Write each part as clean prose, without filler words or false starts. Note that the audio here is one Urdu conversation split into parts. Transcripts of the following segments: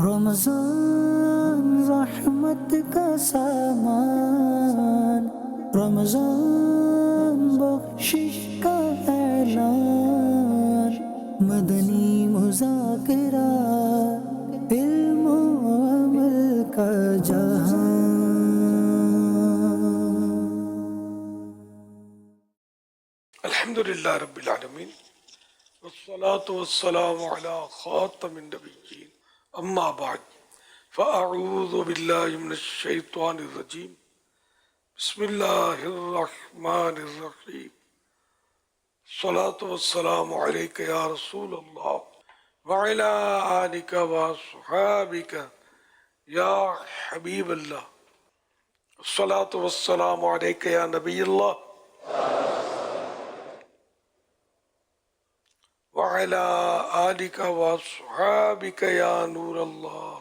رمضان رحمت کا سامان، رمضان بخشش کا اعلان، مدنی مذاکرہ علم و عمل کا جہان۔ الحمدللہ رب العالمین والصلاة والسلام علی خاتم النبیین، اما بعد فاعوذ باللہ من الشیطان الرجیم، بسم اللہ الرحمن الرحیم، الصلاة والسلام علیک یا رسول اللہ وعلی آلک واصحابک یا حبیب اللہ، الصلاة والسلام علیک یا نبی اللہ وعلى آلك وصحابك يا نور اللہ۔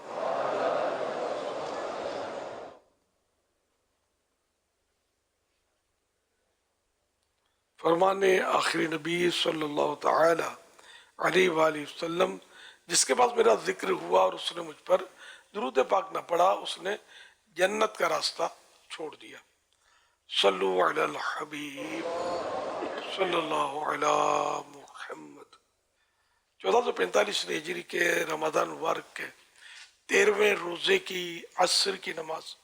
فرمان آخری نبی صلی اللہ تعالی علیہ وآلہ وسلم، جس کے پاس میرا ذکر ہوا اور اس نے مجھ پر درود پاک نہ پڑھا، اس نے جنت کا راستہ چھوڑ دیا۔ صلو علی الحبیب صلی اللہ علی محمد۔ 1445 ہجری کے رمضان مبارک کے 13ویں روزے کی عصر کی نماز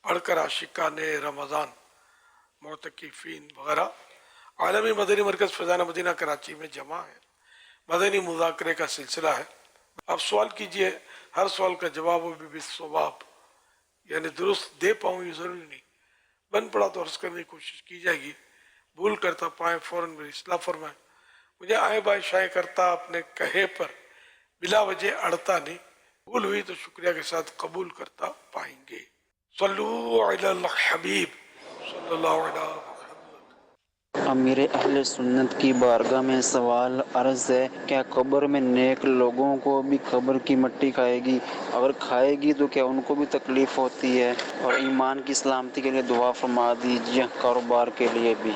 پڑھ کر عاشقان رمضان، معتکفین وغیرہ عالمی مدنی مرکز فیضان مدینہ کراچی میں جمع ہے۔ مدنی مذاکرے کا سلسلہ ہے۔ آپ سوال کیجئے، ہر سوال کا جواب ہو بھی بالصواب، یعنی درست دے پاؤں یہ ضروری نہیں، بن پڑا تو عرض کرنے کی کوشش کی جائے گی، بھول کرتا پائیں فوراً میری اصلاح فرمائیں۔ مجھے آئے بائے شائع کرتا اپنے کہے پر بلا وجہ اڑتا نہیں، بھول ہوئی تو شکریہ کے ساتھ قبول کرتا پائیں گے۔ صلو علی الحبیب صلی اللہ علیہ وسلم۔ امیر اہل سنت کی بارگاہ میں سوال عرض ہے، کیا قبر میں نیک لوگوں کو بھی قبر کی مٹی کھائے گی؟ اگر کھائے گی تو کیا ان کو بھی تکلیف ہوتی ہے؟ اور ایمان کی سلامتی کے لیے دعا فرما دیجیے، کاروبار کے لیے بھی۔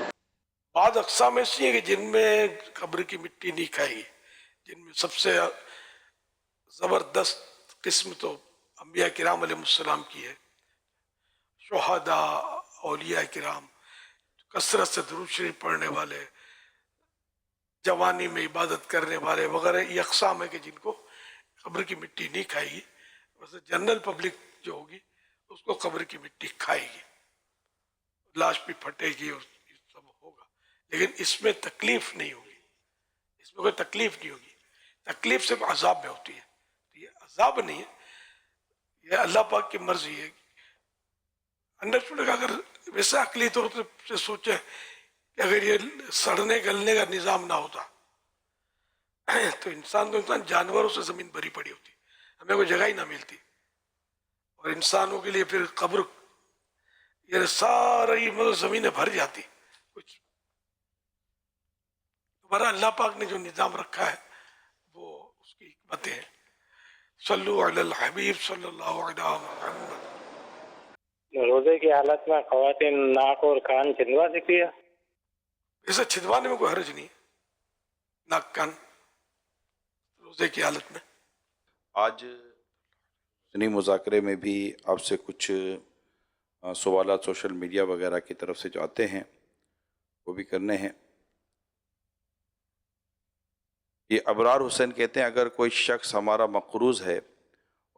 بعض اقسام ایسی ہیں کہ جن میں قبر کی مٹی نہیں کھائے گی، جن میں سب سے زبردست قسم تو انبیاء کرام علیہ السلام کی ہے، شہداء، اولیاء کرام، کثرت سے درود شریف پڑھنے والے، جوانی میں عبادت کرنے والے وغیرہ، یہ اقسام ہے کہ جن کو قبر کی مٹی نہیں کھائے گی۔ ویسے جنرل پبلک جو ہوگی اس کو قبر کی مٹی کھائے گی، لاش بھی پھٹے گی اور یہ سب ہوگا، لیکن اس میں تکلیف نہیں ہوگی، اس میں کوئی تکلیف نہیں ہوگی۔ تکلیف صرف عذاب میں ہوتی ہے، تو یہ عذاب نہیں ہے، یہ اللہ پاک کی مرضی ہے۔ انڈرسٹوڈ، اگر ویسا عقلی طور سے سوچیں کہ اگر یہ سڑنے گلنے کا نظام نہ ہوتا تو انسان جانوروں سے زمین بھری پڑی ہوتی، ہمیں کوئی جگہ ہی نہ ملتی، اور انسانوں کے لیے پھر قبر یہ ساری مطلب زمینیں بھر جاتی کچھ۔ ہمارا اللہ پاک نے جو نظام رکھا ہے وہ اس کی حکمتیں ہیں۔ صلو علی الحبیب صلی اللہ علیہ محمد۔ روزے کی حالت میں خواتین ناک اور کان چھدوا سکتی ہے؟ اسے چھدوانے میں کوئی حرج نہیں، ناک کان روزے کی حالت میں۔ آج سنی مذاکرے میں بھی آپ سے کچھ سوالات سوشل میڈیا وغیرہ کی طرف سے جو آتے ہیں وہ بھی کرنے ہیں۔ یہ ابرار حسین کہتے ہیں، اگر کوئی شخص ہمارا مقروض ہے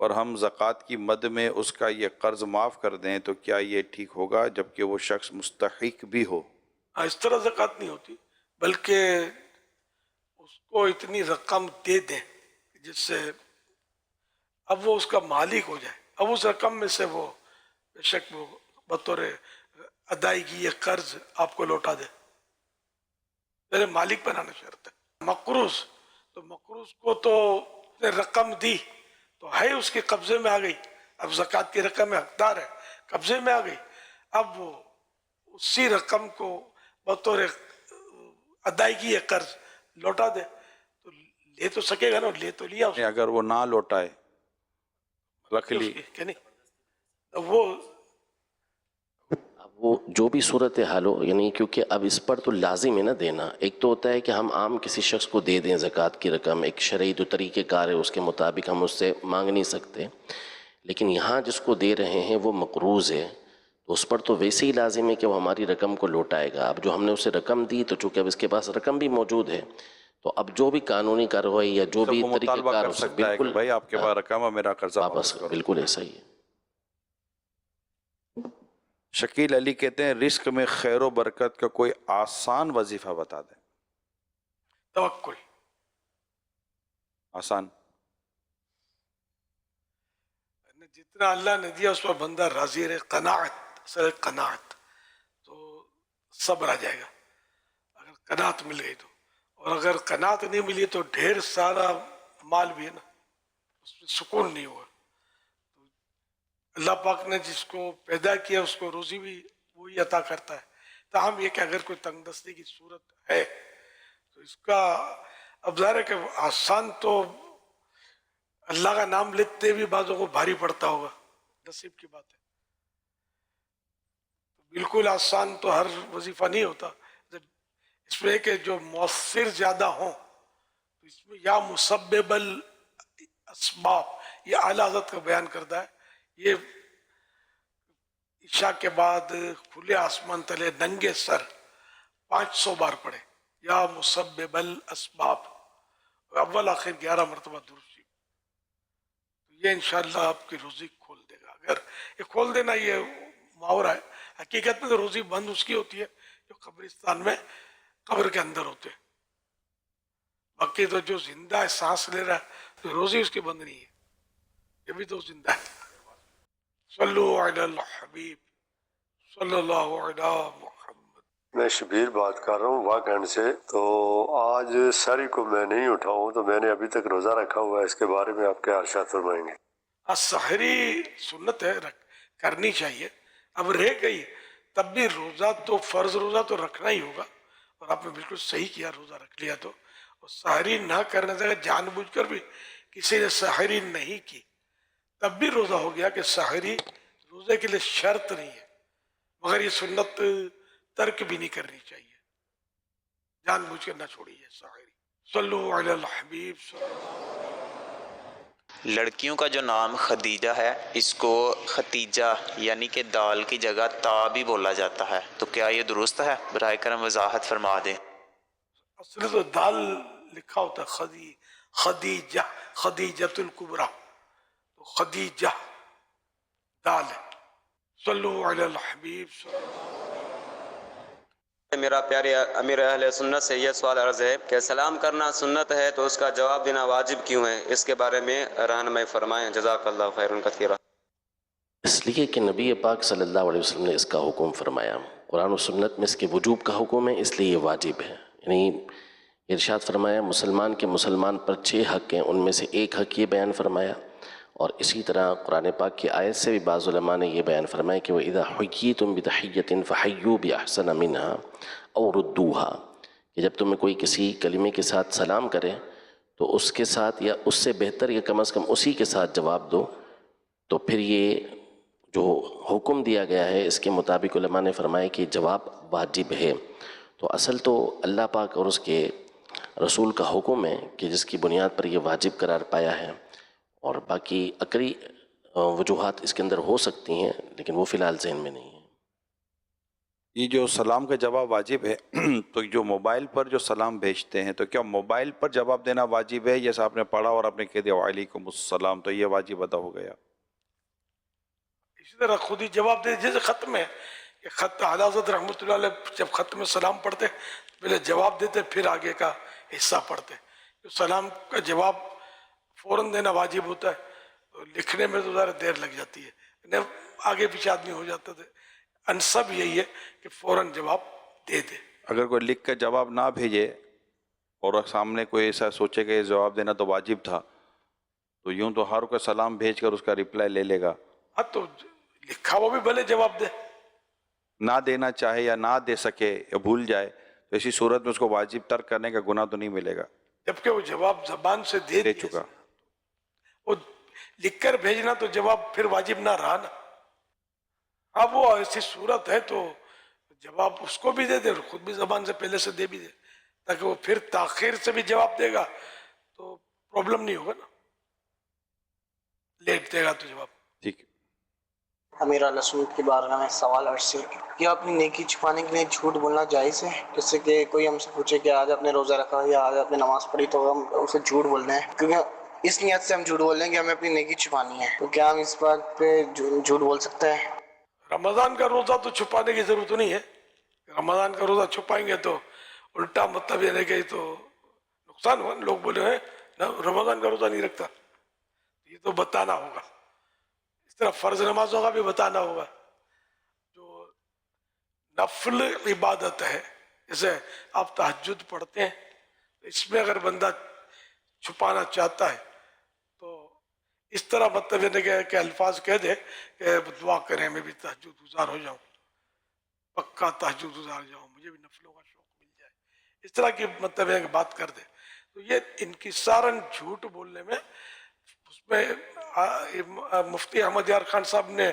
اور ہم زکوٰۃ کی مد میں اس کا یہ قرض معاف کر دیں تو کیا یہ ٹھیک ہوگا جبکہ وہ شخص مستحق بھی ہو؟ اس طرح زکوٰۃ نہیں ہوتی، بلکہ اس کو اتنی رقم دے دیں جس سے اب وہ اس کا مالک ہو جائے، اب اس رقم میں سے وہ بے شک وہ بطور ادائیگی یہ قرض آپ کو لوٹا دے، میرے مالک بنانا شرط ہے۔ مقروض تو مقروض کو تو رقم دی تو ہے اس کے قبضے میں آ گئی، اب زکوٰۃ کی رقم میں حقدار ہے، قبضے میں آ گئی، اب وہ اسی رقم کو بطور ادائیگی یہ قرض لوٹا دے تو لے تو سکے گا نا، لے تو لیا اس نے۔ اگر وہ نہ لوٹائے رکھ لی، کہ نہیں وہ وہ جو بھی صورت حال ہو، یعنی کیونکہ اب اس پر تو لازم ہے نا دینا. ایک تو ہوتا ہے کہ ہم عام کسی شخص کو دے دیں زکوٰۃ کی رقم، ایک شرعی جو طریقہ کار ہے اس کے مطابق ہم اس سے مانگ نہیں سکتے، لیکن یہاں جس کو دے رہے ہیں وہ مقروض ہے، تو اس پر تو ویسے ہی لازم ہے کہ وہ ہماری رقم کو لوٹائے گا. اب جو ہم نے اسے رقم دی تو چونکہ اب اس کے پاس رقم بھی موجود ہے، تو اب جو بھی قانونی کارروائی یا جو سب بھی وہ طریقہ مطالبہ کار کر ہو سکتا ہے کہ بھائی آپ کے پاس رقم ہے، میرا قرضہ واپس کرو. بالکل ایسا ہی ہے. شکیل علی کہتے ہیں رزق میں خیر و برکت کا کوئی آسان وظیفہ بتا دیں. توکل. آسان. جتنا اللہ نے دیا اس پر بندہ راضی رہے. قناعت، اصل قناعت، تو صبر آ جائے گا اگر قناعت مل گئی تو. اور اگر قناعت نہیں ملی تو ڈھیر سارا مال بھی ہے نا، اس میں سکون نہیں ہوگا. اللہ پاک نے جس کو پیدا کیا اس کو روزی بھی وہی عطا کرتا ہے. تاہم یہ کہ اگر کوئی تنگ دستی کی صورت ہے تو اس کا اب ظاہر ہے کہ آسان تو اللہ کا نام لیتے بھی بعضوں کو بھاری پڑتا ہوگا، نصیب کی بات ہے. بالکل آسان تو ہر وظیفہ نہیں ہوتا. اس میں کہ جو مؤثر زیادہ ہوں تو اس میں یا مسبب الاسباب، یہ اعلیٰ حضرت کا بیان کرتا ہے. یہ عشاء کے بعد کھلے آسمان تلے ننگے سر 500 بار پڑھے یا مسبب الاسباب، اول آخر 11 مرتبہ درود شریف. یہ انشاءاللہ آپ کی روزی کھول دے گا. اگر یہ کھول دینا یہ محاورہ ہے، حقیقت میں تو روزی بند اس کی ہوتی ہے جو قبرستان میں قبر کے اندر ہوتے ہیں. باقی تو جو زندہ ہے سانس لے رہا ہے تو روزی اس کی بند نہیں ہے، یہ بھی تو زندہ ہے. صلو علی الحبیب صلی اللہ علی محمد. میں شبیر بات کر رہا ہوں واقعن سے. تو آج ساری کو میں نہیں اٹھاؤں تو میں نے ابھی تک روزہ رکھا ہوا ہے، اس کے بارے میں آپ کیا ارشاد فرمائیں گے؟ سحری سنت ہے، کرنی چاہیے. اب رہ گئی تب بھی روزہ تو فرض روزہ تو رکھنا ہی ہوگا، اور آپ نے بالکل صحیح کیا روزہ رکھ لیا. تو سحری نہ کرنے سے جان بوجھ کر بھی کسی نے سحری نہیں کی تب بھی روزہ ہو گیا کہ سحری روزے کے لیے شرط نہیں ہے، مگر یہ سنت ترک بھی نہیں کرنی چاہیے، جان بوجھ کر نہ چھوڑیے سحری. صلو علی الحبیب صلی اللہ علیہ وسلم. لڑکیوں کا جو نام خدیجہ ہے اس کو ختیجہ یعنی کہ دال کی جگہ تا بھی بولا جاتا ہے، تو کیا یہ درست ہے؟ براہ کرم وضاحت فرما دیں. اصل تو دال لکھا ہوتا ہے خدیجہ، خدیجۃ الکبریٰ، تو خدیجہ دال ہے. صلو علی الحبیب صلی اللہ علیہ وسلم. میرا پیارے امیر اہل سنت سے یہ سوال عرض ہے کہ سلام کرنا سنت ہے تو اس کا جواب دینا واجب کیوں ہے؟ اس کے بارے میں رہنمائی فرمائیں. جزاک اللہ خیر کثیرا. اس لیے کہ نبی پاک صلی اللہ علیہ وسلم نے اس کا حکم فرمایا. قرآن و سنت میں اس کے وجوب کا حکم ہے، اس لیے یہ واجب ہے. یعنی ارشاد فرمایا مسلمان کے مسلمان پر 6 حق ہیں، ان میں سے ایک حق یہ بیان فرمایا. اور اسی طرح قرآن پاک کی آیت سے بھی بعض علماء نے یہ بیان فرمایا کہ وَإِذَا حُيِّيتُم بِتَحِيَّةٍ فَحَيُّوا بِأَحْسَنَ مِنْهَا أَوْ رُدُّوهَا، کہ جب تمہیں کوئی کسی کلمے کے ساتھ سلام کرے تو اس کے ساتھ یا اس سے بہتر یا کم از کم اسی کے ساتھ جواب دو. تو پھر یہ جو حکم دیا گیا ہے اس کے مطابق علماء نے فرمایا کہ جواب واجب ہے. تو اصل تو اللہ پاک اور اس کے رسول کا حکم ہے کہ جس کی بنیاد پر یہ واجب قرار پایا ہے، اور باقی عقلی وجوہات اس کے اندر ہو سکتی ہیں لیکن وہ فی الحال ذہن میں نہیں ہے. یہ جو سلام کا جواب واجب ہے تو جو موبائل پر جو سلام بھیجتے ہیں تو کیا موبائل پر جواب دینا واجب ہے؟ جیسا آپ نے پڑھا اور آپ نے کہہ دیا وعلیکم السلام تو یہ واجب ادا ہو گیا؟ اسی طرح خود ہی جواب دے. جیسے خط میں کہ خط اعلیٰ حضرت رحمۃ اللہ علیہ جب خط میں سلام پڑھتے پہلے جواب دیتے پھر آگے کا حصہ پڑھتے. سلام کا جواب فوراً دینا واجب ہوتا ہے، تو لکھنے میں تو ذرا دیر لگ جاتی ہے، آگے پیچھے آدمی ہو جاتا تھا. انسب یہی ہے کہ فوراً جواب دے دے. اگر کوئی لکھ کر جواب نہ بھیجے اور سامنے کوئی ایسا سوچے کہ جواب دینا تو واجب تھا، تو یوں تو ہر کوئی سلام بھیج کر اس کا رپلائی لے لے گا. ہاں تو لکھا وہ بھی بھلے جواب دے. نہ دینا چاہے یا نہ دے سکے یا بھول جائے تو اسی صورت میں اس کو واجب ترک کرنے کا گناہ تو نہیں ملے گا، جبکہ وہ جواب زبان سے دے چکا. وہ لکھ کر بھیجنا تو جواب پھر واجب نہ رہا نا. ہاں وہ ایسی صورت ہے تو جواب اس کو بھی دے دے اور خود بھی زبان سے پہلے سے دے بھی دے، تاکہ وہ پھر تاخیر سے بھی جواب دے گا تو پرابلم نہیں ہوگا نا، لیٹ دے گا تو جواب. ٹھیک ہے. امیر علیہ سنت کی بارگاہ میں سوال عرض سے کیا اپنی نیکی چھپانے کے لیے جھوٹ بولنا جائز ہے؟ جس سے کہ کوئی ہم سے پوچھے کہ آج آپ نے روزہ رکھا یا آج آپ نے نماز پڑھی تو ہم اسے جھوٹ بول رہے ہیں، کیونکہ اس نیت سے ہم جھوٹ بول رہے ہیں کہ ہمیں اپنی نیکی چھپانی ہے، تو کیا ہم اس بات پہ جھوٹ بول سکتے ہیں؟ رمضان کا روزہ تو چھپانے کی ضرورت نہیں ہے. رمضان کا روزہ چھپائیں گے تو الٹا مطلب یہ ہے کہ تو نقصان ہوا. لوگ بولے ہیں رمضان کا روزہ نہیں رکھتا، یہ تو بتانا ہوگا. اس طرح فرض نمازوں کا بھی بتانا ہوگا. جو نفل عبادت ہے جیسے آپ تہجد پڑھتے ہیں، اس میں اگر بندہ چھپانا چاہتا ہے تو اس طرح مطلب یہ کہ الفاظ کہہ دے کہ دعا کریں میں بھی تہجد گزار ہو جاؤں، پکا تہجد گزار جاؤں، مجھے بھی نفلوں کا شوق مل جائے، اس طرح کی مطلب ہے کہ بات کر دے. تو یہ انکساراً جھوٹ بولنے میں، اس میں مفتی احمد یار خان صاحب نے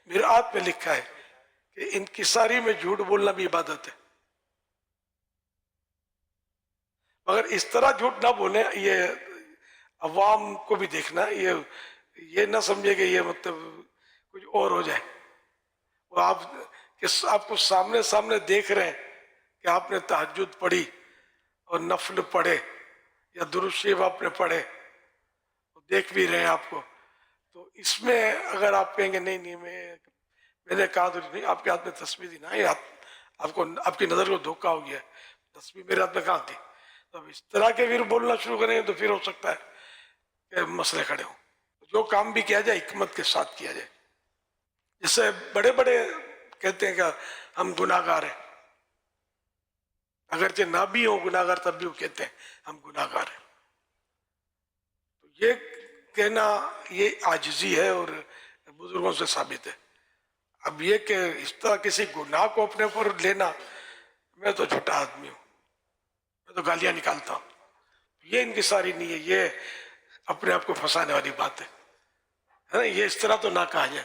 مرآت میں لکھا ہے کہ انکساری میں جھوٹ بولنا بھی عبادت ہے. مگر اس طرح جھوٹ نہ بولیں، یہ عوام کو بھی دیکھنا، یہ نہ سمجھے کہ یہ مطلب کچھ اور ہو جائے. وہ آپ کو سامنے دیکھ رہے ہیں کہ آپ نے تہجد پڑھی اور نفل پڑھے یا درود شریف آپ نے پڑھے، دیکھ بھی رہے ہیں آپ کو. تو اس میں اگر آپ کہیں گے نہیں میں نے کہا تو نہیں، آپ کے ہاتھ میں تسبیح تھی نا، آپ کی نظر کو دھوکہ ہو گیا، تسبیح میرے ہاتھ میں کہاں تھی. تو اب اس طرح کے پھر بولنا شروع کریں گے تو پھر ہو سکتا ہے کہ مسئلے کھڑے ہوں. جو کام بھی کیا جائے حکمت کے ساتھ کیا جائے. جیسے بڑے کہتے ہیں کہ ہم گناہ گار ہیں، اگرچہ نہ بھی ہوں گناہ گار تب بھی وہ کہتے ہیں ہم گناہ گار ہیں. تو یہ کہنا یہ عاجزی ہے اور بزرگوں سے ثابت ہے. اب یہ کہ اس طرح کسی گناہ کو اپنے پر لینا، میں تو جھوٹا آدمی ہوں، میں تو گالیاں نکالتا ہوں، یہ انکساری نہیں ہے، یہ اپنے آپ کو پھنسانے والی بات ہے. یہ اس طرح تو نہ کہا جائے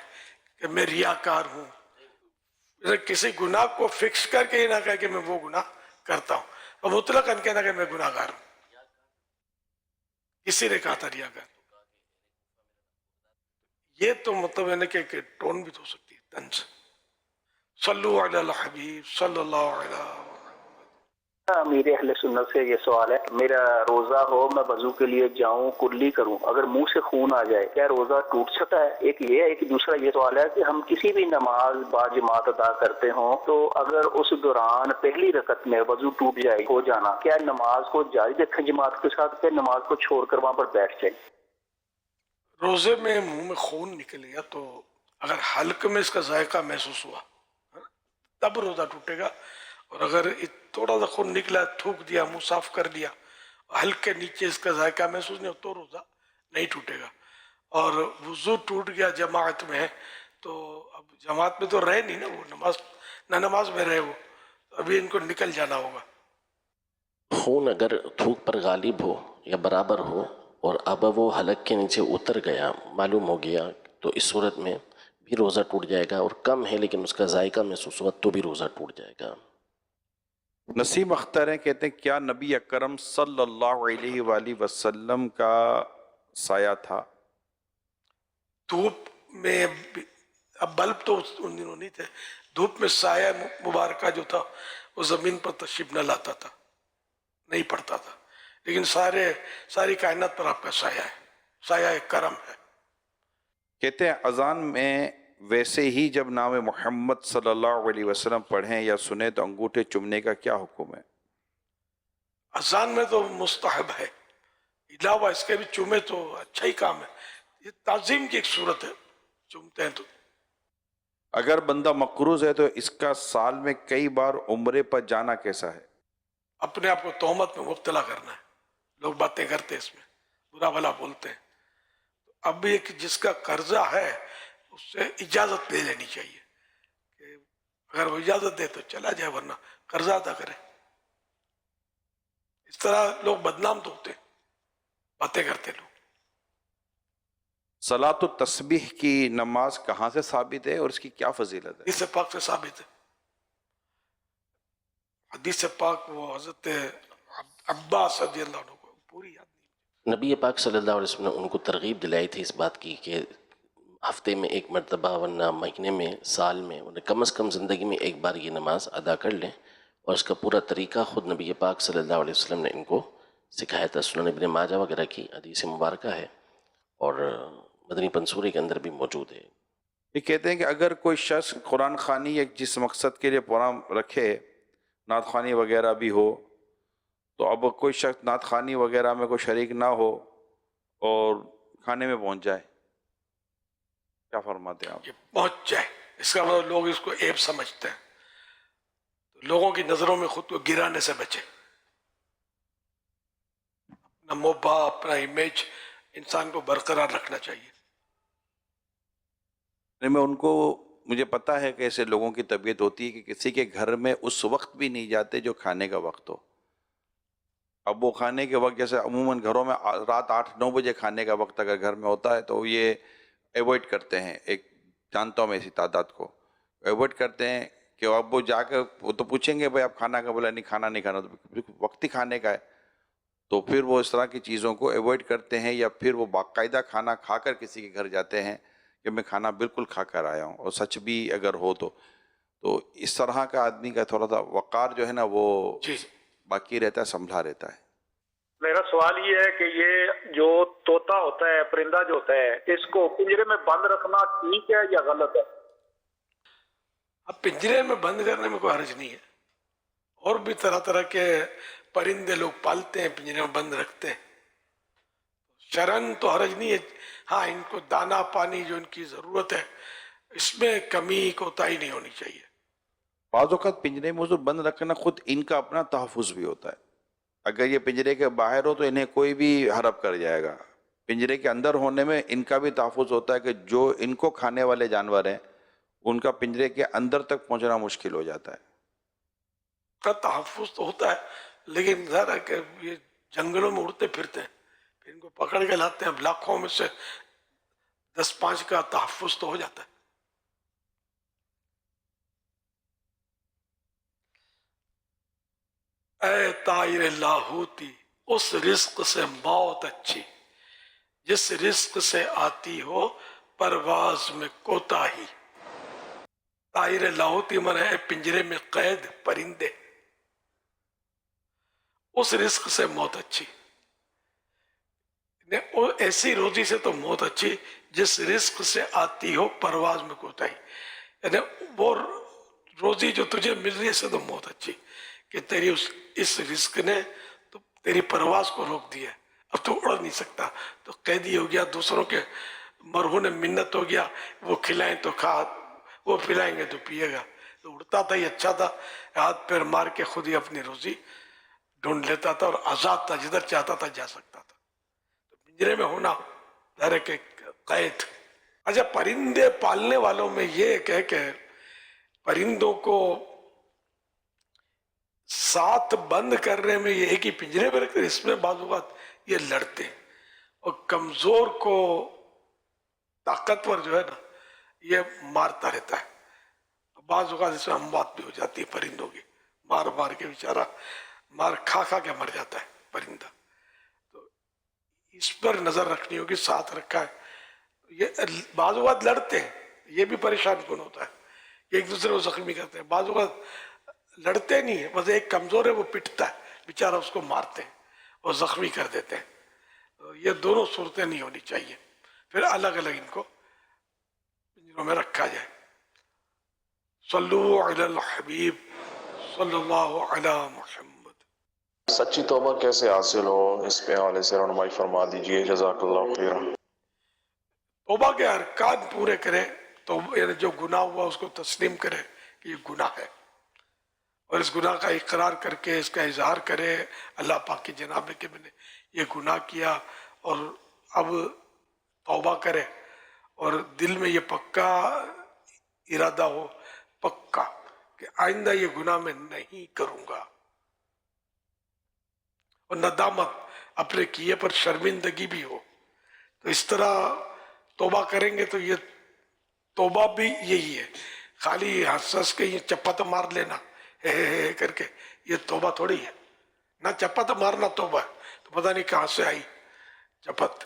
کہ میں ریاکار ہوں. کسی گناہ کو فکس کر کے یہ نہ کہے کہ میں وہ گناہ کرتا ہوں، اور مطلقاً کہنا کہ میں گناہ گار ہوں. کسی نے کہا تھا ریاکار، یہ تو مطلب ہے کہ ٹون بھی تو ہو سکتی ہے طنز. صلو علی الحبیب صلی اللہ علیہ وسلم. میرے اہل سنت سے یہ سوال ہے، میرا روزہ ہو، میں وضو کے لیے جاؤں، کلی کروں، اگر منہ سے خون آ جائے کیا روزہ ٹوٹ سکتا ہے؟ ایک یہ ہے. ایک دوسرا یہ سوال ہے کہ ہم کسی بھی نماز با جماعت ادا کرتے ہوں تو اگر اس دوران پہلی رکعت میں وضو ٹوٹ جائے ہو جانا، کیا نماز کو جاری رکھیں جماعت کے ساتھ، پھر نماز کو چھوڑ کر وہاں پر بیٹھ جائیں؟ روزے میں منہ میں خون نکل گیا تو اگر حلق میں اس کا ذائقہ محسوس ہوا تب روزہ ٹوٹے گا، اور اگر تھوڑا سا خون نکلا، تھوک دیا، منہ صاف کر دیا، حلق کے نیچے اس کا ذائقہ محسوس نہیں ہو تو روزہ نہیں ٹوٹے گا. اور وضو ٹوٹ گیا جماعت میں تو اب جماعت میں تو رہے نہیں نا، وہ نماز میں رہے، وہ ابھی ان کو نکل جانا ہوگا. خون اگر تھوک پر غالب ہو یا برابر ہو اور اب وہ حلق کے نیچے اتر گیا، معلوم ہو گیا، تو اس صورت میں بھی روزہ ٹوٹ جائے گا. اور کم ہے لیکن اس کا ذائقہ محسوس ہوا تو بھی روزہ ٹوٹ جائے گا. نسیم اختر ہیں، کہتے ہیں کیا نبی اکرم صلی اللہ علیہ وآلہ وسلم کا سایہ تھا؟ دھوپ میں اب بلب تو ان دنوں نہیں تھے، دھوپ میں سایہ مبارکہ جو تھا وہ زمین پر تشریف نہ لاتا تھا، نہیں پڑتا تھا، لیکن ساری کائنات پر آپ کا سایہ ہے، سایہ کرم ہے. کہتے ہیں اذان میں ویسے ہی جب نام محمد صلی اللہ علیہ وسلم پڑھیں یا سنیں تو انگوٹھے چومنے کا کیا حکم ہے؟ اذان میں تو مستحب ہے، علاوہ اس کے بھی چومے تو اچھا ہی کام ہے، یہ تعظیم کی ایک صورت ہے، چومتے ہیں تو. اگر بندہ مقروض ہے تو اس کا سال میں کئی بار عمرے پر جانا کیسا ہے؟ اپنے آپ کو تہمت میں مبتلا کرنا ہے. لوگ باتیں کرتے ہیں اس میں، برا بھلا بولتے ہیں. اب ایک جس کا قرضہ ہے اس سے اجازت لے لینی چاہیے کہ اگر وہ اجازت دے تو چلا جائے، ورنہ قرضہ ادا کرے. اس طرح لوگ بدنام تو ہوتے، باتیں کرتے لوگ. صلاۃ التسبیح کی نماز کہاں سے ثابت ہے اور اس کی کیا فضیلت ہے؟ حدیث پاک سے ثابت ہے. حدیث پاک وہ حضرت عباس رضی اللہ عنہ کو پوری یاد نہیں. نبی پاک صلی اللہ علیہ وسلم نے ان کو ترغیب دلائی تھی اس بات کی کہ ہفتے میں ایک مرتبہ ورنہ مہینے میں سال میں انہیں کم از کم زندگی میں ایک بار یہ نماز ادا کر لیں، اور اس کا پورا طریقہ خود نبی پاک صلی اللہ علیہ وسلم نے ان کو سکھایا تھا. سنن ابن ماجہ وغیرہ کی حدیث مبارکہ ہے اور مدنی پنصوری کے اندر بھی موجود ہے. یہ کہتے ہیں کہ اگر کوئی شخص قرآن خوانی یا جس مقصد کے لیے پروگرام رکھے، نعت خوانی وغیرہ بھی ہو، تو اب کوئی شخص نعت خوانی وغیرہ میں کوئی شریک نہ ہو اور کھانے میں پہنچ جائے، کیا فرماتے ہیں آپ؟ یہ پہنچ جائے، اس کا مطلب لوگ اس کو عیب سمجھتے ہیں، تو لوگوں کی نظروں میں خود کو گرانے سے بچے. اپنا موبا، اپنا امیج انسان کو برقرار رکھنا چاہیے. میں ان کو، مجھے پتہ ہے کہ ایسے لوگوں کی طبیعت ہوتی ہے کہ کسی کے گھر میں اس وقت بھی نہیں جاتے جو کھانے کا وقت ہو. اب وہ کھانے کے وقت، جیسے عموماً گھروں میں رات 8-9 بجے کھانے کا وقت اگر گھر میں ہوتا ہے تو یہ ایوائڈ کرتے ہیں. ایک جانتا ہوں میں ایسی تعداد کو ایوائڈ کرتے ہیں کہ اب وہ جا کر وہ تو پوچھیں گے بھائی آپ کھانا کا، بولا نہیں کھانا نہیں کھانا، تو وقت ہی کھانے کا ہے. تو پھر وہ اس طرح کی چیزوں کو ایوائڈ کرتے ہیں، یا پھر وہ باقاعدہ کھانا کھا کر کسی کے گھر جاتے ہیں کہ میں کھانا بالکل کھا کر آیا ہوں، اور سچ بھی اگر ہو تو اس طرح کا آدمی کا تھوڑا سا وقار جو ہے نا وہ باقی رہتا ہے، سنبھلا رہتا ہے. میرا سوال یہ ہے کہ یہ جو طوطا ہوتا ہے، پرندہ جو ہوتا ہے، اس کو پنجرے میں بند رکھنا ٹھیک ہے یا غلط ہے؟ اب پنجرے میں بند کرنے میں کوئی حرج نہیں ہے. اور بھی طرح طرح کے پرندے لوگ پالتے ہیں، پنجرے میں بند رکھتے ہیں، شرعاً تو حرج نہیں ہے. ہاں، ان کو دانا پانی جو ان کی ضرورت ہے اس میں کمی کوتاہی نہیں ہونی چاہیے. بعض اوقات پنجرے میں حضور بند رکھنا خود ان کا اپنا تحفظ بھی ہوتا ہے. اگر یہ پنجرے کے باہر ہو تو انہیں کوئی بھی ہڑپ کر جائے گا. پنجرے کے اندر ہونے میں ان کا بھی تحفظ ہوتا ہے کہ جو ان کو کھانے والے جانور ہیں ان کا پنجرے کے اندر تک پہنچنا مشکل ہو جاتا ہے. کا تحفظ تو ہوتا ہے، لیکن ظاہر ہے کہ یہ جنگلوں میں اڑتے پھرتے ہیں، پھر ان کو پکڑ کے لاتے ہیں. اب لاکھوں میں سے 10-5 کا تحفظ تو ہو جاتا ہے. اے طائر لاہوتی، اس رزق سے موت اچھی جس رزق سے آتی ہو پرواز میں کوتاہی. طائر لاہوتی من ہے پنجرے میں قید پرندے، اس رزق سے موت اچھی. ایسی روزی سے تو موت اچھی جس رزق سے آتی ہو پرواز میں کوتاہی. یعنی وہ روزی جو تجھے مل رہی ہے سے تو موت اچھی کہ تیری اس رزق نے تو تیری پرواز کو روک دیا، اب تو اڑ نہیں سکتا، تو قیدی ہو گیا، دوسروں کے مرہون منت ہو گیا، وہ کھلائیں تو کھا، وہ پلائیں گے تو پیے گا. تو اڑتا تھا، یہ اچھا تھا، ہاتھ پیر مار کے خود ہی اپنی روزی ڈھونڈ لیتا تھا اور آزاد تھا، جدھر چاہتا تھا جا سکتا تھا. تو پنجرے میں ہونا ظاہر کہ قید. اچھا، پرندے پالنے والوں میں یہ ایک ہے کہ پرندوں کو ساتھ بند کرنے میں یہ ایک ہی پنجرے میں رکھتے، اس میں بعض اوقات یہ لڑتے ہیں، اور کمزور کو طاقتور جو ہے نا یہ مارتا رہتا ہے. بعض اوقات اس میں اموات بھی ہو جاتی ہے پرندوں کی، مار مار کے بیچارہ مار کھا کھا کے مر جاتا ہے پرندہ. تو اس پر نظر رکھنی ہوگی، ساتھ رکھا ہے. یہ بعض اوقات لڑتے ہیں، یہ بھی پریشان کن ہوتا ہے، ایک دوسرے کو زخمی کرتے ہیں. بعض اوقات لڑتے نہیں ہیں، بس ایک کمزور ہے وہ پٹتا ہے بیچارہ، اس کو مارتے ہیں اور زخمی کر دیتے ہیں. یہ دونوں صورتیں نہیں ہونی چاہیے، پھر الگ الگ ان کو پنجروں میں رکھا جائے. صلو علی الحبیب صلی اللہ علی محمد. سچی توبہ کیسے حاصل ہو، اس پہ حوالے سے رہنمائی فرما دیجئے، جزاک اللہ خیرا. توبہ کے ارکان پورے کرے، تو یعنی جو گناہ ہوا اس کو تسلیم کرے کہ یہ گناہ ہے، اور اس گناہ کا اقرار کر کے اس کا اظہار کرے اللہ پاک کی جناب میں کہ میں نے یہ گناہ کیا، اور اب توبہ کرے، اور دل میں یہ پکا ارادہ ہو، پکا کہ آئندہ یہ گناہ میں نہیں کروں گا، اور ندامت اپنے کیے پر شرمندگی بھی ہو. تو اس طرح توبہ کریں گے تو یہ توبہ بھی یہی ہے، خالی ہنس ہنس کے یہ چپت مار لینا ہے کر کے، یہ توبہ تھوڑی ہے، نہ چپت مارنا توبہ ہے، تو پتہ نہیں کہاں سے آئی چپت.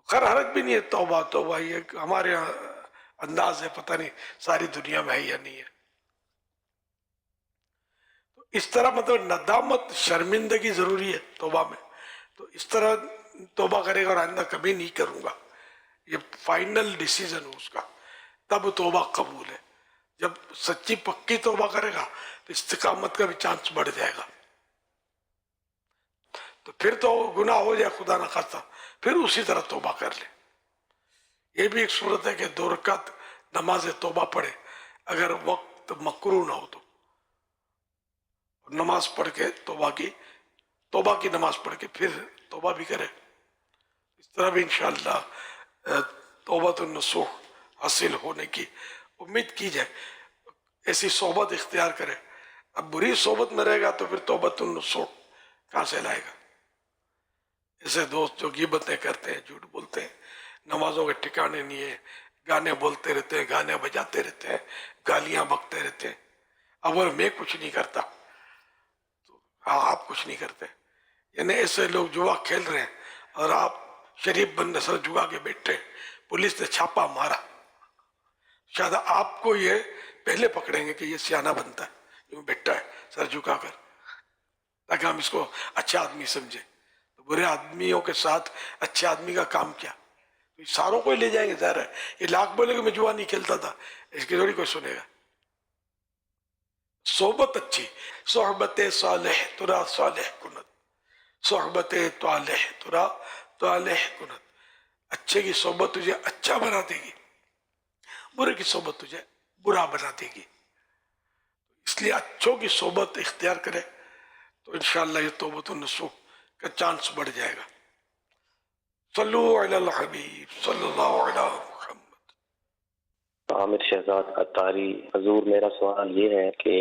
خیر حرج بھی نہیں ہے، توبہ توبہ یہ ہمارے یہاں انداز ہے، پتہ نہیں ساری دنیا میں ہے یا نہیں ہے. تو اس طرح مطلب ندامت، شرمندگی ضروری ہے توبہ میں. تو اس طرح توبہ کرے گا اور آئندہ کبھی نہیں کروں گا، یہ فائنل ڈیسیزن ہو اس کا، تب توبہ قبول ہے. جب سچی پکی توبہ کرے گا تو استقامت کا بھی چانس بڑھ جائے گا. تو پھر تو گناہ ہو جائے خدا نہ خواستہ، پھر اسی طرح توبہ کر لے. یہ بھی ایک صورت ہے کہ 2 رکعت نماز توبہ پڑھے اگر وقت مکروہ نہ ہو تو، نماز پڑھ کے توبہ کی نماز پڑھ کے پھر توبہ بھی کرے. اس طرح بھی انشاءاللہ توبۃ النصوح حاصل ہونے کی امید کی جائے. ایسی صحبت اختیار کرے. اب بری صحبت میں رہے گا تو پھر توبۃ النصوح کہاں سے لائے گا؟ ایسے دوست جو غیبتیں کرتے ہیں، جھوٹ بولتے ہیں، نمازوں کے ٹھکانے نہیں ہے، گانے بولتے رہتے ہیں، گانے بجاتے رہتے ہیں، گالیاں بکتے رہتے ہیں. اگر میں کچھ نہیں کرتا تو آپ کچھ نہیں کرتے، یعنی ایسے لوگ جوا کھیل رہے ہیں اور آپ شریف بندے سر جھکا کے بیٹھے، پولیس نے چھاپا مارا، شاید آپ کو یہ پہلے پکڑیں گے کہ یہ سیانہ بنتا ہے، یوں بیٹھا ہے سر جھکا کر، تاکہ ہم اس کو اچھا آدمی سمجھیں. برے آدمیوں کے ساتھ اچھے آدمی کا کام کیا؟ ساروں کو ہی لے جائیں گے. ظاہر ہے یہ لاکھ بولے کہ میں جوا نہیں کھیلتا تھا، اس کی تھوڑی کوئی سنے گا. صحبت اچھی، صحبت صالح ترا صالح کنت، صحبت طالح ترا طالح کنت. اچھے کی صحبت تجھے اچھا بنا دے گی، برے کی صحبت تجھے برا بنا دے گی. اس لیے اچھوں کی صحبت اختیار کرے تو انشاءاللہ یہ توبۃ النصوح کا چانس بڑھ جائے گا. صلو علی الحبیب صلی اللہ علیہ محمد. عامر شہزاد اتاری. حضور میرا سوال یہ ہے کہ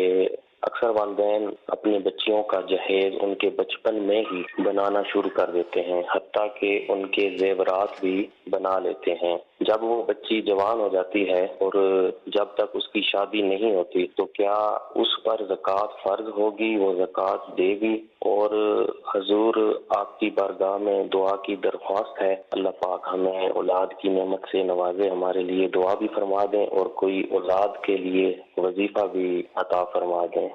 اکثر والدین اپنی بچیوں کا جہیز ان کے بچپن میں ہی بنانا شروع کر دیتے ہیں، حتیٰ کہ ان کے زیورات بھی بنا لیتے ہیں. جب وہ بچی جوان ہو جاتی ہے اور جب تک اس کی شادی نہیں ہوتی تو کیا اس پر زکوٰۃ فرض ہوگی؟ وہ زکوٰۃ دے گی؟ اور حضور آپ کی بارگاہ میں دعا کی درخواست ہے، اللہ پاک ہمیں اولاد کی نعمت سے نوازے، ہمارے لیے دعا بھی فرما دیں اور کوئی اولاد کے لیے وظیفہ بھی عطا فرما دیں.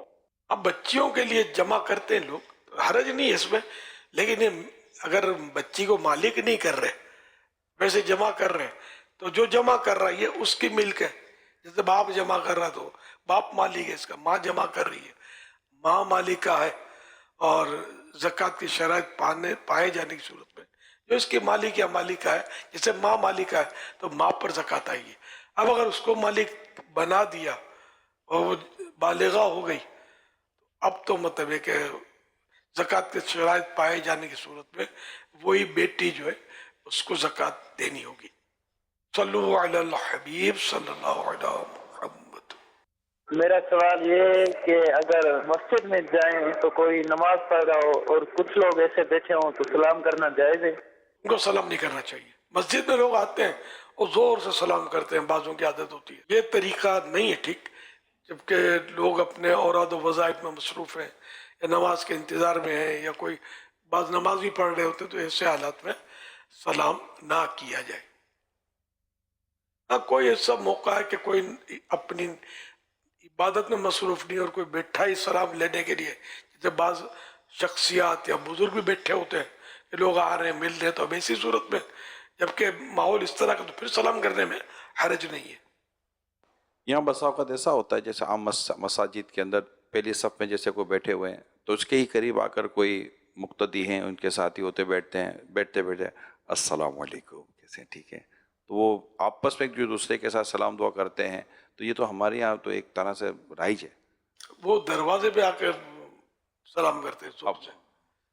اب بچیوں کے لیے جمع کرتے ہیں لوگ، حرج نہیں ہے اس میں، لیکن اگر بچی کو مالک نہیں کر رہے، ویسے جمع کر رہے ہیں، تو جو جمع کر رہا ہے یہ اس کی ملک ہے. جیسے باپ جمع کر رہا تو باپ مالک ہے اس کا، ماں جمع کر رہی ہے ماں مالکہ ہے. اور زکوٰۃ کی شرائط پائے جانے کی صورت میں جو اس کی مالک یا مالکہ ہے، جیسے ماں مالکہ ہے تو ماں پر زکوٰۃ آئے گی. اب اگر اس کو مالک بنا دیا اور وہ بالغہ ہو گئی، اب تو مطلب ہے کہ زکوٰۃ کے شرائط پائے جانے کی صورت میں وہی بیٹی جو ہے اس کو زکوٰۃ دینی ہوگی. صلو علی الحبیب صلی اللہ علیہ محمد. میرا سوال یہ ہے کہ اگر مسجد میں جائیں تو کوئی نماز پڑھ رہا ہو اور کچھ لوگ ایسے بیٹھے ہوں تو سلام کرنا جائز ہے؟ ان کو سلام نہیں کرنا چاہیے. مسجد میں لوگ آتے ہیں اور زور سے سلام کرتے ہیں، بعضوں کی عادت ہوتی ہے، یہ طریقہ نہیں ہے ٹھیک. جبکہ لوگ اپنے اوراد و وظائف میں مصروف ہیں یا نماز کے انتظار میں ہیں یا کوئی بعض نماز بھی پڑھ رہے ہوتے، تو ایسے حالات میں سلام نہ کیا جائے. کوئی ایسا موقع ہے کہ کوئی اپنی عبادت میں مصروف نہیں اور کوئی بیٹھا ہی سلام لینے کے لیے، جیسے بعض شخصیات یا بزرگ بھی بیٹھے ہوتے ہیں کہ لوگ آ رہے ہیں مل رہے ہیں، تو اب ایسی صورت میں جبکہ ماحول اس طرح کا تو پھر سلام کرنے میں حرج نہیں ہے. یہاں بس اوقات ایسا ہوتا ہے جیسے عام مساجد کے اندر پہلی صف میں جیسے کوئی بیٹھے ہوئے ہیں تو اس کے ہی قریب آ کر کوئی مقتدی ہیں، ان کے ساتھی ہوتے بیٹھتے ہیں، بیٹھتے السلام علیکم کیسے ہیں، ٹھیک ہے، تو وہ آپس میں جو دوسرے کے ساتھ سلام دعا کرتے ہیں. تو یہ تو ہمارے یہاں تو ایک طرح سے رائج ہے. وہ دروازے پہ آ کر سلام کرتے ہیں سے،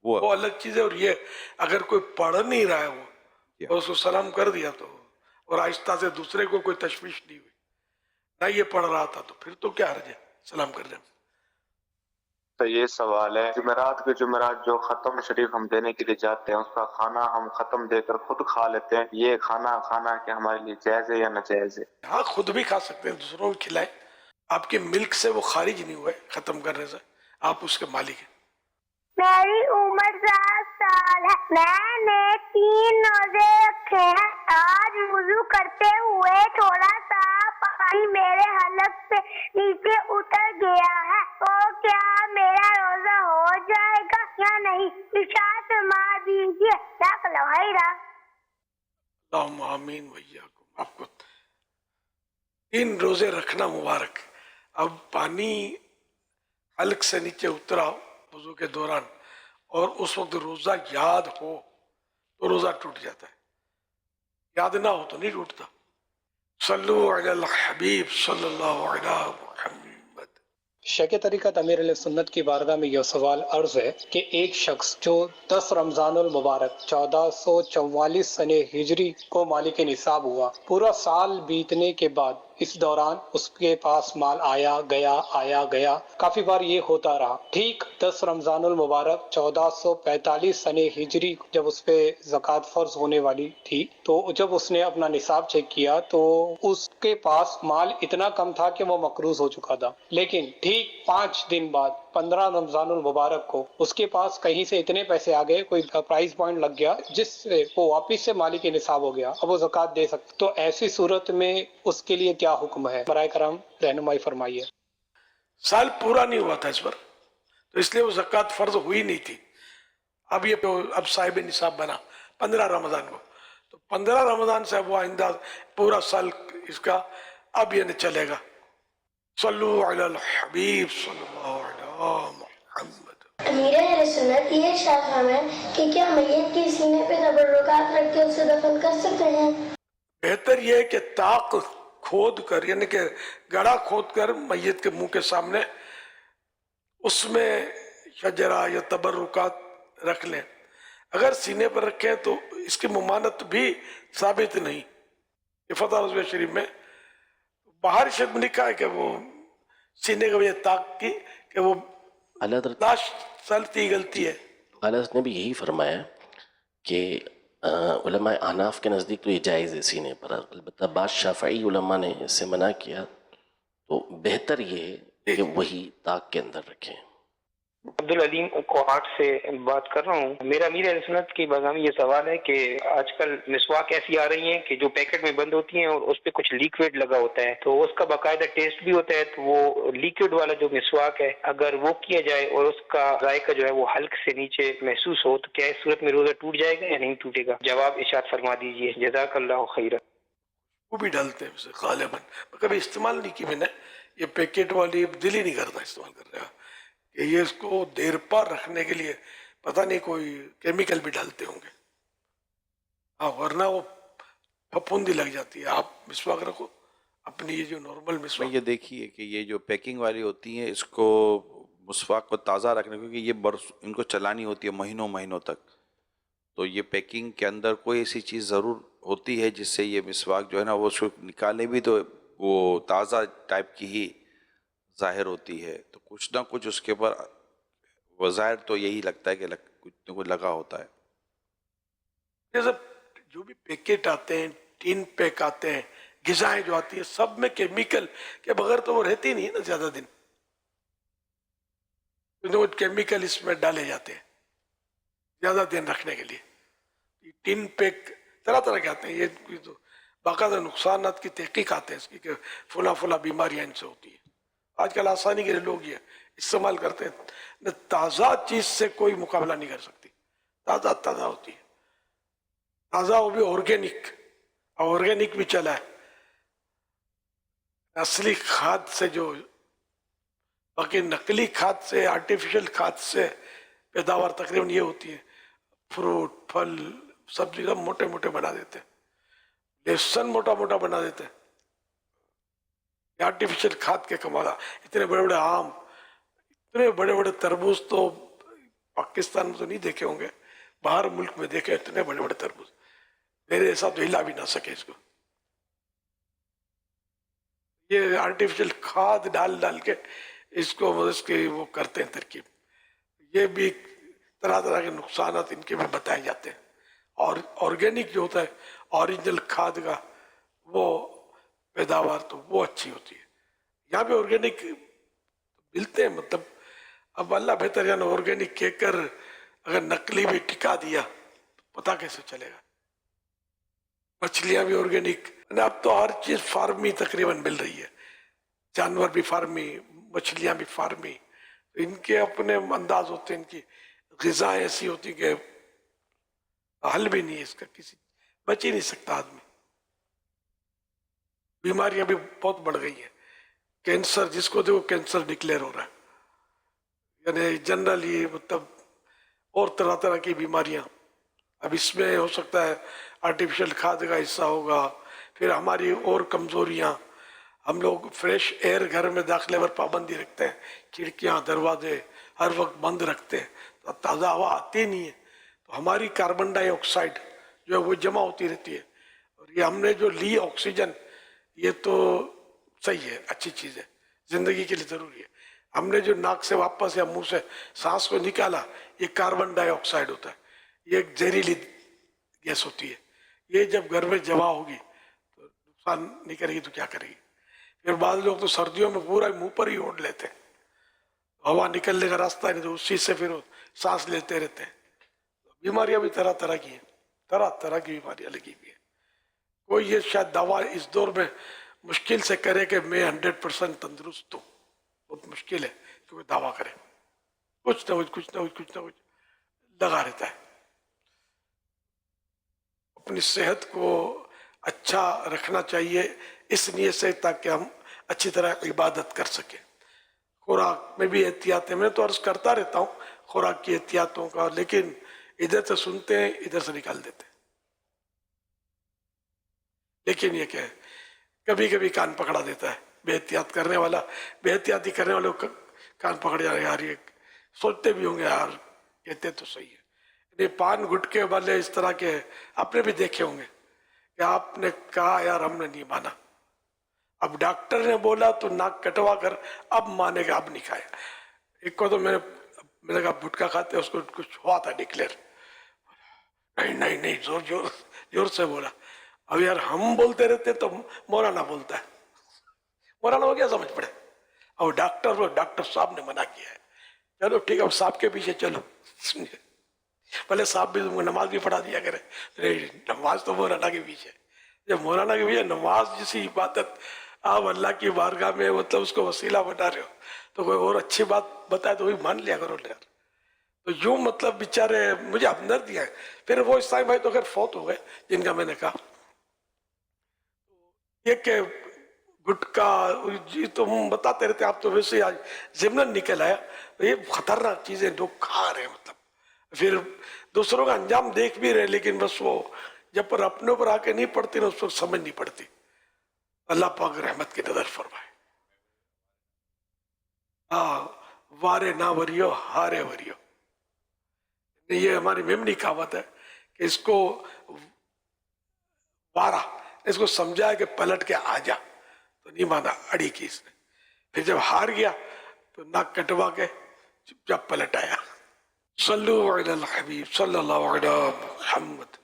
وہ الگ چیز ہے. اور یہ اگر کوئی پڑھ نہیں رہا ہے وہ اور اس کو سلام کر دیا تو، اور آہستہ سے دوسرے کو کوئی تشویش نہیں ہوئی، نہ یہ پڑھ رہا تھا، تو پھر تو کیا حرج ہے سلام کرنے میں. سے یہ سوال ہے، جمعرات کے جمعرات جو ختم شریف ہم دینے کے لیے جاتے ہیں اس کا کھانا ہم ختم دے کر خود کھا لیتے ہیں، یہ کھانا کھانا کہ ہمارے لیے جائز ہے یا ناجائز ہے؟ ہاں خود بھی کھا سکتے ہیں، دوسروں کو کھلائیں. آپ کے ملک سے وہ خارج نہیں ہوئے ختم کرنے سے، آپ اس کے مالک ہیں. میری عمر 7 سال ہے. میں نے 3 روزے رکھے ہیں. آج وضو کرتے ہوئے تھوڑا سا پانی میرے حلق سے نیچے اتر گیا ہے، تو کیا میرا روزہ ہو جائے گا یا نہیں؟ ارشاد فرما دیجیے. جزاک اللہ خیرا. اللہم آمین وإیاکم. آپ کو 3 روزے رکھنا مبارک. اب پانی حلق سے نیچے اترا وضو کے دوران اور اس وقت روزہ یاد ہو تو روزہ ٹوٹ جاتا ہے، یاد نہ ہو تو نہیں ٹوٹتا. صلو علی الحبیب صلی اللہ علیہ محمد. شیخ طریقت امیر علیہ سنت کی بارگاہ میں یہ سوال عرض ہے کہ ایک شخص جو 10 رمضان المبارک 1444 سن ہجری کو مالک نصاب ہوا، پورا سال بیتنے کے بعد اس دوران اس کے پاس مال آیا گیا کافی بار یہ ہوتا رہا. ٹھیک 10 رمضان المبارک 1445 سن ہجری جب اس پہ زکوٰۃ فرض ہونے والی تھی، تو جب اس نے اپنا نصاب چیک کیا تو اس کے پاس مال اتنا کم تھا کہ وہ مقروض ہو چکا تھا. لیکن ٹھیک 5 دن بعد 15 رمضان المبارک کو اس کے پاس کہیں سے اتنے پیسے آ گئے، کوئی پرائز پوائنٹ لگ گیا جس سے وہ واپس سے مالک نصاب ہو گیا، اب وہ زکوٰۃ دے سکتا. تو ایسی صورت میں اس کے لیے کیا حکم ہے؟ برائے کرم رہنمائی فرمائیے. سال پورا نہیں ہوا تھا اس پر، تو اس لیے وہ زکوٰۃ فرض ہوئی نہیں تھی. اب صاحب نصاب بنا 15 رمضان کو، تو 15 رمضان سے وہ آئندہ پورا سال اس کا اب یہ نہیں چلے گا. صلو علی الحبیب صلی اللہ علیہ محمد. امیر اہل سنت یہ ارشاد ہے کہ کیا میت کے سینے پہ تبرکات رکھ کے اسے دفن کر سکتے ہیں؟ بہتر یہ ہے کہ طاق کھود کر، یعنی کہ گڑھا کھود کر میت کے منہ کے سامنے اس میں شجرہ یا تبرکات رکھ لیں. اگر سینے پر رکھیں تو اس کی ممانت بھی ثابت نہیں. یہ فتح رضویہ شریف میں باہر شد میں لکھا ہے کہ وہ سینے کا یہ طاق کی کہ وہ لاش سلتی غلطی ہے. حضرت نے بھی یہی فرمایا کہ علماء احناف کے نزدیک تو یہ جائز ہے سینے پر، البتہ بعض شافعی علماء نے اس سے منع کیا، تو بہتر یہ ہے کہ وہی طاق کے اندر رکھیں. عبدالعلیم کوہاٹ سے بات کر رہا ہوں. میرا امیر اہل سنت کی بارگاہ میں یہ سوال ہے کہ آج کل مسواک ایسی آ رہی ہیں کہ جو پیکٹ میں بند ہوتی ہیں اور اس پہ کچھ لیکوڈ لگا ہوتا ہے، تو اس کا باقاعدہ ٹیسٹ بھی ہوتا ہے. تو وہ لیکوڈ والا جو مسواک ہے اگر وہ کیا جائے اور اس کا ذائقہ جو ہے وہ حلق سے نیچے محسوس ہو، تو کیا اس صورت میں روزہ ٹوٹ جائے گا یا نہیں ٹوٹے گا؟ جواب ارشاد فرما دیجیے. جزاک اللہ خیرا. وہ بھی ڈالتے ہیں اسے غالباً، کبھی استعمال نہیں کی میں نے. یہ پیکٹ والی دل ہی نہیں کرتا استعمال کر رہا کہ یہ اس کو دیر پر رکھنے کے لیے پتہ نہیں کوئی کیمیکل بھی ڈالتے ہوں گے. ہاں ورنہ وہ پھپھوندی لگ جاتی ہے. آپ مسواک رکھو اپنی یہ جو نارمل مسواک. یہ دیکھیے کہ یہ جو پیکنگ والی ہوتی ہیں اس کو مسواک کو تازہ رکھنے، کیونکہ یہ ان کو چلانی ہوتی ہے مہینوں تک، تو یہ پیکنگ کے اندر کوئی ایسی چیز ضرور ہوتی ہے جس سے یہ مسواک جو ہے نا وہ اس کو نکالے بھی تو وہ تازہ ٹائپ کی ہی ظاہر ہوتی ہے. تو کچھ نہ کچھ اس کے اوپر وظاہر تو یہی لگتا ہے کہ کچھ نہ کچھ لگا ہوتا ہے. یہ سب جو بھی پیکٹ آتے ہیں، ٹین پیک آتے ہیں، غذائیں جو آتی ہیں، سب میں کیمیکل کے بغیر تو وہ رہتی نہیں ہے نا زیادہ دن. کیمیکل اس میں ڈالے جاتے ہیں زیادہ دن رکھنے کے لیے. ٹین پیک طرح طرح کے آتے ہیں. یہ تو باقاعدہ نقصانات کی تحقیق آتے ہیں اس کی کہ فلاں بیماریاں ان سے ہوتی ہیں. آج کل آسانی کے لیے لوگ یہ استعمال کرتے ہیں. تازہ چیز سے کوئی مقابلہ نہیں کر سکتی. تازہ ہوتی ہے، تازہ وہ بھی آرگینک بھی چلا ہے. اصلی کھاد سے جو، باقی نقلی کھاد سے، آرٹیفیشل کھاد سے پیداوار تقریباً یہ ہوتی ہے. فروٹ، پھل، سبزی سب موٹے بنا دیتے ہیں. لہسن موٹا بنا دیتے ہیں. آرٹیفیشل کھاد کے کمالا. اتنے بڑے آم، اتنے بڑے تربوز تو پاکستان میں تو نہیں دیکھے ہوں گے، باہر ملک میں دیکھے اتنے بڑے تربوز. میرے حساب تو ہلا بھی نہ سکے اس کو. یہ آرٹیفیشل کھاد ڈال کے اس کو وہ کرتے ہیں ترکیب. یہ بھی طرح طرح کے نقصانات ان کے بھی بتائے جاتے ہیں. اور آرگینک جو ہوتا ہے اوریجنل کھاد کا وہ پیداوار تو وہ اچھی ہوتی ہے. یہاں پہ آرگینک ملتے ہیں، مطلب اب اللہ بہتر جانا آرگینک کہہ کر اگر نقلی بھی ٹکا دیا پتا کیسے چلے گا. مچھلیاں بھی آرگینک، اب تو ہر چیز فارمی تقریباً مل رہی ہے، جانور بھی فارمی، مچھلیاں بھی فارمی. ان کے اپنے انداز ہوتے ہیں، ان کی غذائیں ایسی ہوتی کہ حل بھی نہیں ہے اس کا، کسی بچ ہی نہیں سکتا آدمی. بیماریاں بھی بہت بڑھ گئی ہیں. کینسر جس کو دیکھو کینسر ڈکلیئر ہو رہا ہے، یعنی جنرلی مطلب اور طرح طرح کی بیماریاں. اب اس میں ہو سکتا ہے آرٹیفیشل کھاد کا حصہ ہوگا، پھر ہماری اور کمزوریاں. ہم لوگ فریش ایئر گھر میں داخلے پر پابندی رکھتے ہیں، کھڑکیاں دروازے ہر وقت بند رکھتے ہیں تو تازہ ہوا آتی نہیں ہے، تو ہماری کاربن ڈائی آکسائڈ جو ہے وہ جمع ہوتی رہتی ہے. اور یہ ہم نے جو لی آکسیجن یہ تو صحیح ہے، اچھی چیز ہے، زندگی کے لیے ضروری ہے. ہم نے جو ناک سے واپس یا منہ سے سانس کو نکالا یہ کاربن ڈائی آکسائڈ ہوتا ہے، یہ ایک زہریلی گیس ہوتی ہے. یہ جب گھر میں جمع ہوگی تو نقصان نہیں کرے گی تو کیا کرے گی. پھر بعض لوگ تو سردیوں میں پورا منہ پر ہی اوڑھ لیتے ہیں، ہوا نکلنے کا راستہ نہیں تو اسی سے پھر سانس لیتے رہتے ہیں. بیماریاں بھی طرح طرح کی ہیں، طرح طرح کی بیماریاں لگی ہوئی ہیں. کوئی یہ شاید دعویٰ اس دور میں مشکل سے کرے کہ میں 100% تندرست ہوں، بہت مشکل ہے کہ کوئی دعویٰ کرے. کچھ نہ کچھ لگا رہتا ہے. اپنی صحت کو اچھا رکھنا چاہیے اس نیت سے تاکہ ہم اچھی طرح عبادت کر سکیں. خوراک میں بھی احتیاط ہے، میں تو عرض کرتا رہتا ہوں خوراک کی احتیاطوں کا، لیکن ادھر سے سنتے ہیں ادھر سے نکال دیتے ہیں. لیکن یہ کیا ہے کبھی کبھی کان پکڑا دیتا ہے بے احتیاط کرنے والا، بے احتیاطی کرنے والوں کو کان پکڑ جا رہے. یار یہ سوچتے بھی ہوں گے یار کہتے تو صحیح ہے. یہ پان گٹکے والے اس طرح کے آپ نے بھی دیکھے ہوں گے کہ آپ نے کہا یار ہم نے نہیں مانا، اب ڈاکٹر نے بولا تو ناک کٹوا کر اب مانے گا، اب نہیں کھایا. ایک کو تو میں نے کہا گٹکا کھاتے اس کو کچھ ہوا تھا ڈکلیئر، نہیں زور سے بولا. اب یار ہم بولتے رہتے تو مولانا بولتا ہے، مولانا ہو گیا سمجھ پڑے. اور ڈاکٹر صاحب نے منع کیا ہے، چلو ٹھیک ہے اب صاحب کے پیچھے چلو. پہلے صاحب بھی تم کو نماز بھی پڑھا دیا کرے. نماز تو مولانا کے پیچھے، جب مولانا کے پیچھے نماز جیسی عبادت آپ اللہ کی بارگاہ میں مطلب اس کو وسیلہ بنا رہے ہو تو کوئی اور اچھی بات بتائے تو وہی مان لیا کرو یار. تو یوں مطلب بیچارے مجھے ہمدردی ہے. پھر وہ اسلامی بھائی تو خیر فوت ہو گئے جن کا میں نے کہا. یہ کہ گٹکا جی تم بتاتے رہتے آپ تو ویسے آج ضمن نکل آیا. یہ خطرناک چیزیں لوگ کھا رہے ہیں، مطلب پھر دوسروں کا انجام دیکھ بھی رہے لیکن بس وہ جب پر اپنے اوپر آ کے نہیں پڑتی نا اس کو سمجھ نہیں پڑتی. اللہ پاک رحمت کی نظر فرمائے. وارے نہ وریو ہارے وریو، یہ ہماری میمنی کہاوت ہے کہ اس کو وارا، اس کو سمجھایا کہ پلٹ کے آ جا تو نہیں مانا، اڑی کی اس نے. پھر جب ہار گیا تو ناک کٹوا کے چپ چاپ پلٹ آیا. صلو علی الحبیب صلی اللہ علیہ محمد.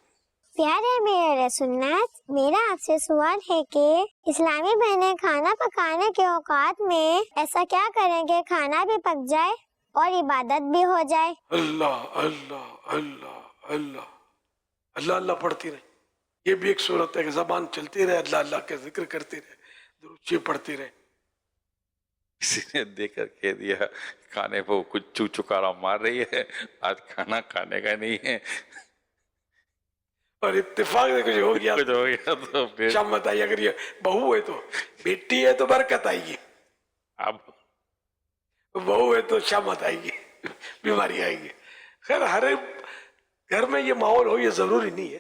پیارے میرے سنت، میرا آپ سے سوال ہے کہ اسلامی بہنیں کھانا پکانے کے اوقات میں ایسا کیا کریں کہ کھانا بھی پک جائے اور عبادت بھی ہو جائے؟ اللہ اللہ اللہ اللہ اللہ اللہ پڑھتی رہے. یہ بھی ایک صورت ہے کہ زبان چلتی رہے، اللہ اللہ کے ذکر کرتی رہے، درود شریف پڑھتی رہے. کسی نے دیکھ کر کہہ دیا کھانے پہ کچھ چکارا مار رہی ہے، آج کھانا کھانے کا نہیں ہے. اور اتفاق سے کچھ ہو گیا تو پھر شامت آئی. اگر یہ بہو ہے تو بیٹی ہے تو برکت آئے گی، اب بہو ہے تو شامت آئے گی، بیماری آئے گی. خیر ہر گھر میں یہ ماحول ہو، یہ ضروری نہیں ہے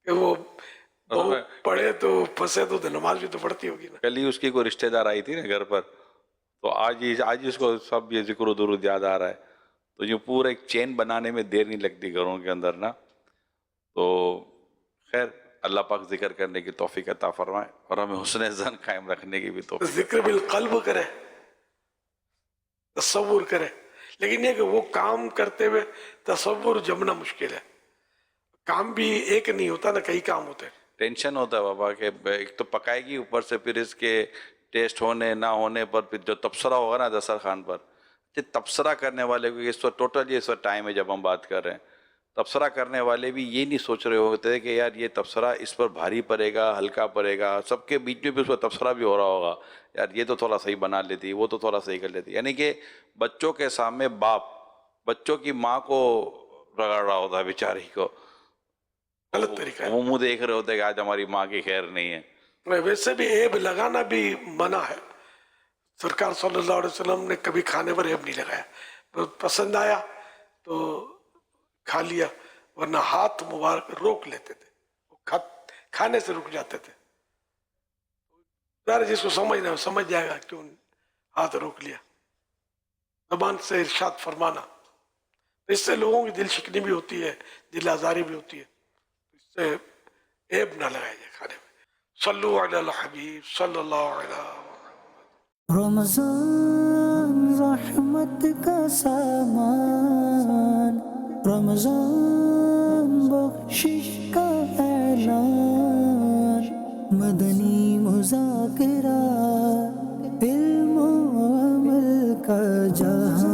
کہ وہ بہو پڑھے تو پھنسے تو نماز بھی تو پڑھتی ہوگی نا. کل ہی اس کی کوئی رشتہ دار آئی تھی نا گھر پر، تو آج ہی اس کو سب یہ ذکر و درود یاد آ رہا ہے. تو یہ پورا ایک چین بنانے میں دیر نہیں لگتی گھروں کے اندر نا. تو خیر اللہ پاک ذکر کرنے کی توفیق عطا فرمائے اور ہمیں حسن ظن قائم رکھنے کی بھی توفیق. ذکر بالقلب کرے، تصور کرے. لیکن یہ کہ وہ کام کرتے ہوئے تصور جمنا مشکل ہے. کام بھی ایک نہیں ہوتا نا, کئی کام ہوتے ہیں. ٹینشن ہوتا ہے بابا کہ ایک تو پکائے گی, اوپر سے پھر اس کے ٹیسٹ ہونے نہ ہونے پر پھر جو تبصرہ ہوگا نا دسترخوان پر, تبصرہ کرنے والے کو اس وقت ٹوٹل اس وقت ٹائم ہے جب ہم بات کر رہے ہیں, تبصرہ کرنے والے بھی یہ نہیں سوچ رہے ہوتے کہ یار یہ تبصرہ اس پر بھاری پڑے گا, ہلکا پڑے گا. سب کے بیچ میں بھی اس پر تبصرہ بھی ہو رہا ہوگا, یار یہ تو تھوڑا صحیح بنا لیتی, وہ تو تھوڑا صحیح کر لیتی. یعنی کہ بچوں کے سامنے باپ بچوں کی ماں کو رگڑ رہا ہوتا ہے بیچاری کو, غلط طریقہ ہے. وہ منہ دیکھ رہے ہوتے کہ آج ہماری ماں کی خیر نہیں ہے. ویسے بھی عیب لگانا بھی منع ہے. سرکار صلی اللہ علیہ وسلم نے کبھی کھانے پر عیب نہیں لگایا. پسند آیا تو کھا لیا, ورنہ ہاتھ مبارک روک لیتے تھے, کھانے سے رک جاتے تھے. جس کو سمجھنا سمجھ جائے گا کیوں ہاتھ روک لیا. زبان سے ارشاد فرمانا, اس سے لوگوں کی دل شکنی بھی ہوتی ہے, دل آزاری بھی ہوتی ہے. اس سے عیب نہ لگایا جائے کھانے میں. صلو علی الحبیب صلی اللہ علیہ وسلم. رمضان رحمت کا سامان, رمضان بخشش کا اعلان, مدنی مذاکرہ علم و عمل کا جہاں.